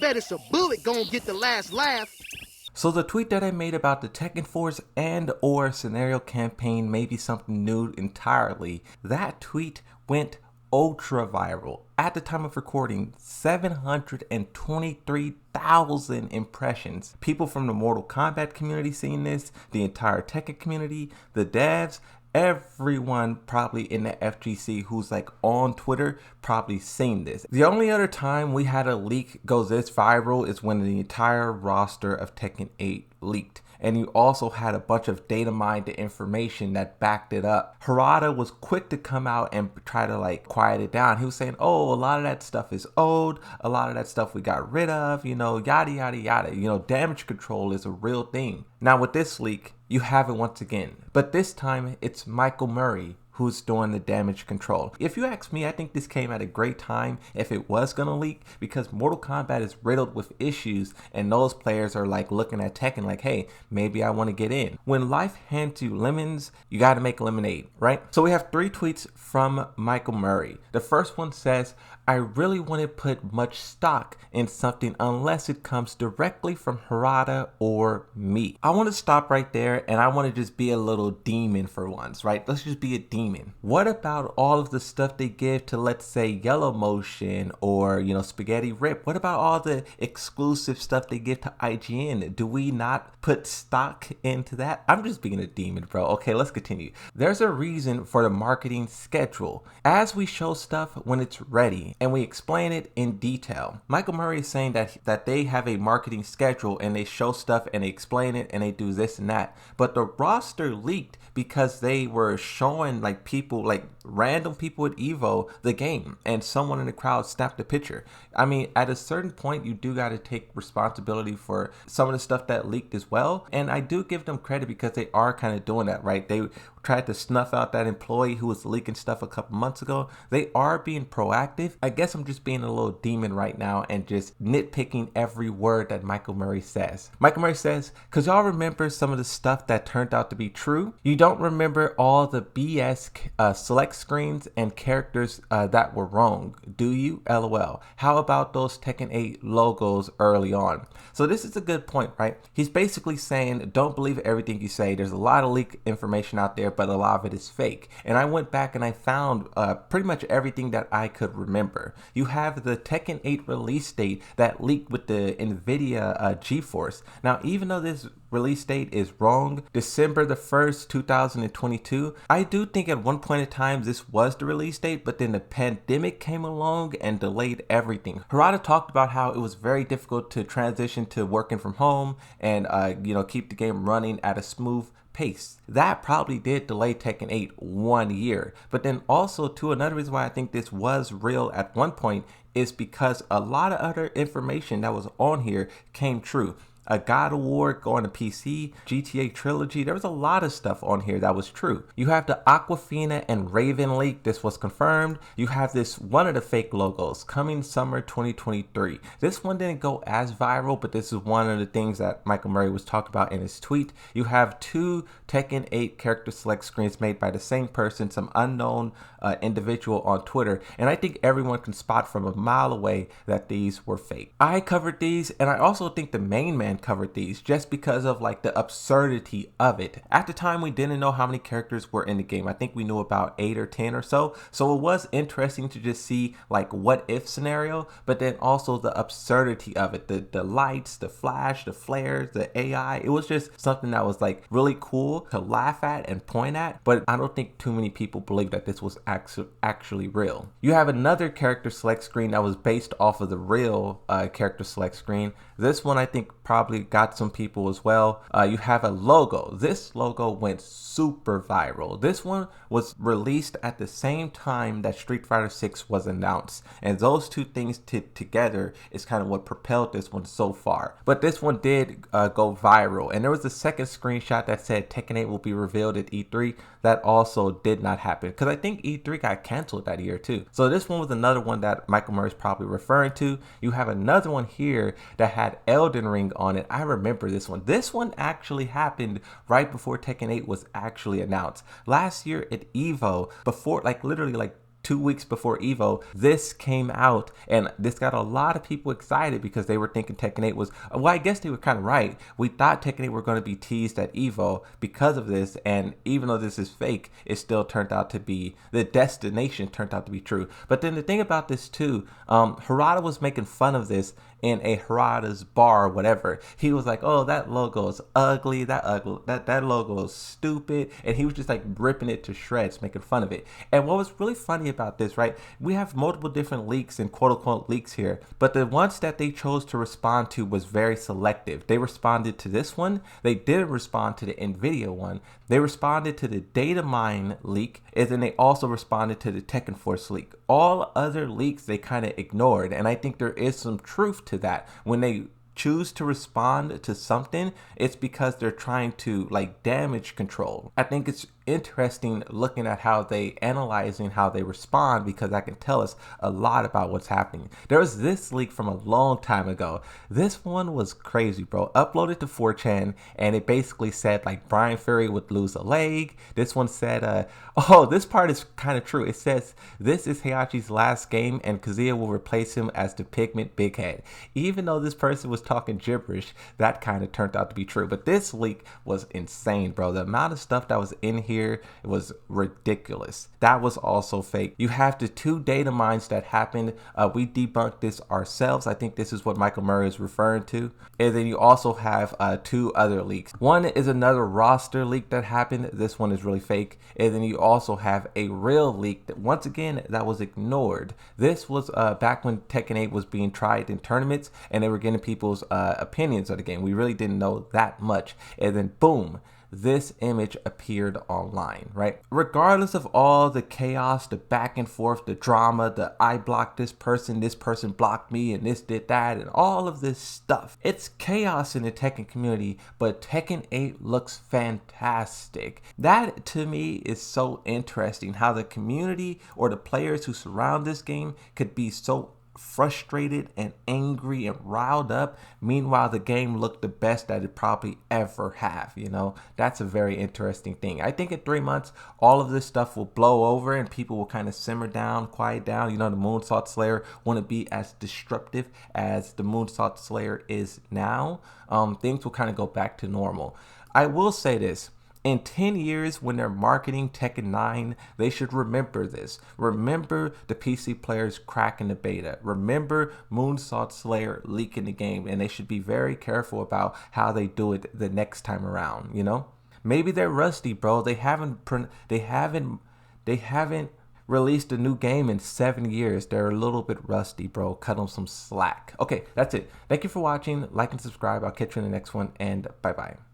bet it's a bullet gonna get the last laugh. So the tweet that I made about the Tekken Force and or scenario campaign may be something new entirely, that tweet went ultra viral. At the time of recording, 723,000 impressions. People from the Mortal Kombat community seeing this, the entire Tekken community, the devs, everyone probably in the FGC who's like on Twitter probably seen this. The only other time we had a leak go this viral is when the entire roster of Tekken 8 leaked. And you also had a bunch of data mined information that backed it up. Harada was quick to come out and try to like quiet it down. He was saying, oh, a lot of that stuff is old. A lot of that stuff we got rid of, yada, yada, yada. Damage control is a real thing. Now with this leak, you have it once again. But this time, it's Michael Murray who's doing the damage control. If you ask me, I think this came at a great time if it was gonna leak, because Mortal Kombat is riddled with issues and those players are like looking at Tekken like, hey, maybe I want to get in. When life hands you lemons, you gotta make lemonade, right? So we have 3 tweets from Michael Murray. The first one says, I really wouldn't put much stock in something unless it comes directly from Harada or me. I want to stop right there and I want to just be a little demon for once, right? Let's just be a demon. What about all of the stuff they give to, let's say, Yellow Motion or, Spaghetti Rip? What about all the exclusive stuff they give to IGN? Do we not put stock into that? I'm just being a demon, bro. Okay, let's continue. There's a reason for the marketing schedule. As we show stuff when it's ready, and we explain it in detail. Michael Murray is saying that they have a marketing schedule and they show stuff and they explain it and they do this and that. But the roster leaked because they were showing like people, like random people at Evo, the game, and someone in the crowd snapped a picture. I mean, at a certain point, you do got to take responsibility for some of the stuff that leaked as well. And I do give them credit because they are kind of doing that, right? They tried to snuff out that employee who was leaking stuff a couple months ago. They are being proactive. I guess I'm just being a little demon right now and just nitpicking every word that Michael Murray says. Michael Murray says, cause y'all remember some of the stuff that turned out to be true. You don't remember all the BS select screens and characters that were wrong, do you? LOL. How about those Tekken 8 logos early on? So this is a good point, right? He's basically saying, don't believe everything you say. There's a lot of leaked information out there, but a lot of it is fake. And I went back and I found pretty much everything that I could remember. You have the Tekken 8 release date that leaked with the NVIDIA GeForce. Now, even though this release date is wrong, December the 1st, 2022, I do think at one point in time this was the release date, but then the pandemic came along and delayed everything. Harada talked about how it was very difficult to transition to working from home and keep the game running at a smooth pace. That probably did delay Tekken 8 1 year. But then also too, another reason why I think this was real at one point is because a lot of other information that was on here came true. A God of War going to PC, GTA Trilogy, there was a lot of stuff on here that was true. You have the Aquafina and Raven leak, this was confirmed. You have this one of the fake logos, coming summer 2023. This one didn't go as viral, but this is one of the things that Michael Murray was talking about in his tweet. You have 2 Tekken 8 character select screens made by the same person, some unknown individual on Twitter, and I think everyone can spot from a mile away that these were fake. I covered these, and I also think the main man covered these just because of like the absurdity of it. At the time, we didn't know how many characters were in the game. I think we knew about 8 or 10 or so. So it was interesting to just see like what if scenario, but then also the absurdity of it. The lights, the flash, the flares, the AI. It was just something that was like really cool to laugh at and point at, but I don't think too many people believe that this was actually real. You have another character select screen that was based off of the real character select screen. This one I think probably got some people as well. You have a logo. This logo went super viral. This one was released at the same time that Street Fighter 6 was announced, and those two things together is kind of what propelled this one so far. But this one did go viral, and there was a second screenshot that said Tekken 8 will be revealed at E3. That also did not happen because I think E3 got canceled that year too. So this one was another one that Michael Murray is probably referring to. You have another one here that had Elden Ring on it. I remember this one. This one actually happened right before Tekken 8 was actually announced. Last year at Evo, before literally 2 weeks before Evo, this came out, and this got a lot of people excited because they were thinking Tekken 8 was, well, I guess they were kind of right. We thought Tekken 8 were going to be teased at Evo because of this, and even though this is fake, it still turned out to be, the destination turned out to be true. But then the thing about this too, Harada was making fun of this in a Harada's bar or whatever. He was like, oh, that logo is ugly, that logo is stupid, and he was just like ripping it to shreds, making fun of it. And what was really funny about this, right, we have multiple different leaks and quote unquote leaks here, but the ones that they chose to respond to was very selective. They responded to this one, they didn't respond to the NVIDIA one, they responded to the Datamine leak, and then they also responded to the Tekken Force leak. All other leaks they kind of ignored, and I think there is some truth to that. When they choose to respond to something, it's because they're trying to like damage control. I think it's interesting looking at how they analyzing how they respond, because that can tell us a lot about what's happening. There was this leak from a long time ago. This one was crazy, bro. Uploaded to 4chan, and it basically said like Brian Fury would lose a leg. This one said, oh, this part is kind of true. It says this is Heihachi's last game and Kazuya will replace him as the Pigment Big Head. Even though this person was talking gibberish, that kind of turned out to be true. But this leak was insane, bro. The amount of stuff that was in here, it was ridiculous. That was also fake. You have the 2 data mines that happened. We debunked this ourselves. I think this is what Michael Murray is referring to. And then you also have 2 other leaks. One is another roster leak that happened. This one is really fake. And then you also have a real leak that, once again, that was ignored. This was back when Tekken 8 was being tried in tournaments and they were getting people's opinions of the game. We really didn't know that much. And then boom, this image appeared online, right? Regardless of all the chaos, the back and forth, the drama, the I blocked this person blocked me, and this did that, and all of this stuff. It's chaos in the Tekken community, but Tekken 8 looks fantastic. That to me is so interesting, how the community or the players who surround this game could be so frustrated and angry and riled up, meanwhile the game looked the best that it probably ever have. You know, that's a very interesting thing. I think in 3 months all of this stuff will blow over and people will kind of simmer down, quiet down. You know, the Moonsault Slayer won't be as disruptive as the Moonsault Slayer is now. Things will kind of go back to normal. I will say this: in 10 years, when they're marketing Tekken 9, they should remember this. Remember the PC players cracking the beta. Remember Moonsault Slayer leaking the game. And they should be very careful about how they do it the next time around, you know? Maybe they're rusty, bro. They haven't released a new game in 7 years. They're a little bit rusty, bro. Cut them some slack. Okay, that's it. Thank you for watching. Like and subscribe. I'll catch you in the next one, and bye-bye.